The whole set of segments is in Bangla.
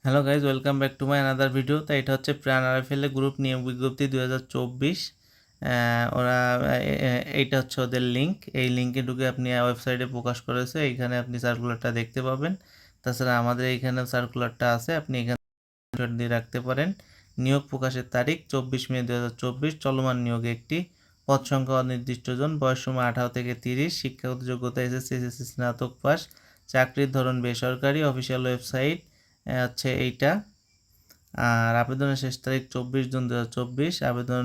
Hello guys, welcome back to my another video. তো এটা হচ্ছে প্রাণ আরএফএল গ্রুপ নিয়োগ বিজ্ঞপ্তি 2024। ওরা এইটা হচ্ছে ওদের লিঙ্ক। এই লিঙ্কে ঢুকে আপনি ওয়েবসাইটে প্রকাশ করেছে, এইখানে আপনি সার্কুলারটা দেখতে পাবেন। তাছাড়া আমাদের এইখানে সার্কুলারটা আছে, আপনি এখানে দিয়ে রাখতে পারেন। নিয়োগ প্রকাশের তারিখ 24 মে 2024। চলমান নিয়োগে একটি পদ সংখ্যা অনির্দিষ্ট জন, বয়স সময় 18 থেকে 30, শিক্ষাগত যোগ্যতা এসএসসি স্নাতক পাস, চাকরির ধরন বেসরকারি, অফিসিয়াল ওয়েবসাইট হচ্ছে এইটা। আর আবেদনের শেষ তারিখ 24 জুন 2024। আবেদন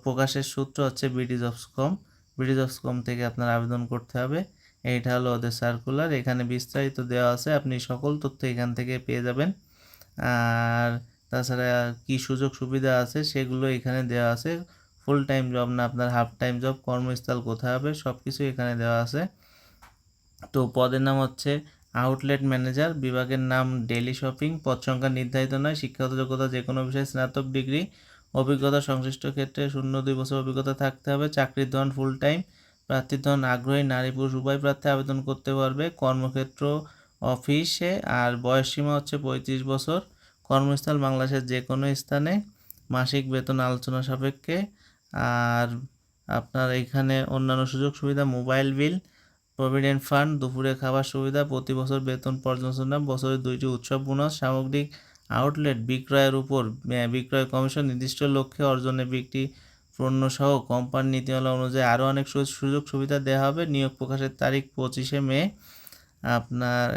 প্রকাশের সূত্র হচ্ছে বিডি জবস.com থেকে আপনার আবেদন করতে হবে। এইটা হলো ওদের সার্কুলার, এখানে বিস্তারিত দেওয়া আছে, আপনি সকল তথ্য এখান থেকে পেয়ে যাবেন। আর তাছাড়া কি সুযোগ সুবিধা আছে সেগুলো এখানে দেওয়া আছে। ফুল টাইম জব না আপনার হাফ টাইম জব, কর্মস্থল কোথায় হবে সব কিছু এখানে দেওয়া আছে। তো পদের নাম হচ্ছে আউটলেট ম্যানেজার, বিভাগের নাম ডেইলি শপিং, পদ সংখ্যা নির্ধারিত নয়, শিক্ষাগত যোগ্যতা যে কোনো বিষয়ে স্নাতক ডিগ্রি, অভিজ্ঞতা সংশ্লিষ্ট ক্ষেত্রে 0-2 বছর অভিজ্ঞতা থাকতে হবে, চাকরির ধরন ফুল টাইম, প্রার্থীর ধরন আগ্রহী নারী পুরুষ উভয় প্রার্থী আবেদন করতে পারবে, কর্মক্ষেত্র অফিসে, আর বয়স সীমা হচ্ছে 35 বছর, কর্মস্থল বাংলাদেশের যে কোনো স্থানে, মাসিক বেতন আলোচনা সাপেক্ষে। আর আপনার এখানে অন্যান্য সুযোগ সুবিধা মোবাইল বিল, প্রভিডেন্ট ফান্ড, দুপুরে খাবার সুবিধা, প্রতি বছর বেতন পর্যালোচনা, বছরে 2টি উৎসব বোনাস, সামগ্রিক আউটলেট বিক্রয়ের উপর বিক্রয় কমিশন, নির্দিষ্ট লক্ষ্যে অর্জনে বিক্রি পণ্য সহ কোম্পানির নীতিমালা অনুযায়ী আরও অনেক সুযোগ সুবিধা দেওয়া হবে। নিয়োগ প্রকাশের তারিখ 25 মে। আপনার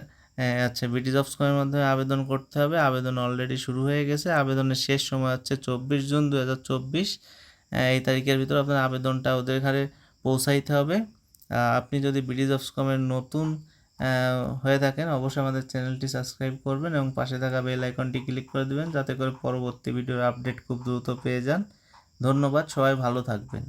আচ্ছা, বিডি জবস.com-এর মাধ্যমে আবেদন করতে হবে। আবেদন অলরেডি শুরু হয়ে গেছে। আবেদনের শেষ সময় হচ্ছে 24 জুন 2024। এই তারিখের ভিতর আপনার আবেদনটা ওদের ঘরে পৌঁছাইতে হবে। আপনি যদি বিডি.জবস.com-এর নতুন হয়ে থাকেন, অবশ্যই আমাদের চ্যানেলটি সাবস্ক্রাইব করবেন এবং পাশে থাকা বেল আইকনটি ক্লিক করে দেবেন, যাতে করে পরবর্তী ভিডিওর আপডেট খুব দ্রুত পেয়ে যান। ধন্যবাদ, সবাই ভালো থাকবেন।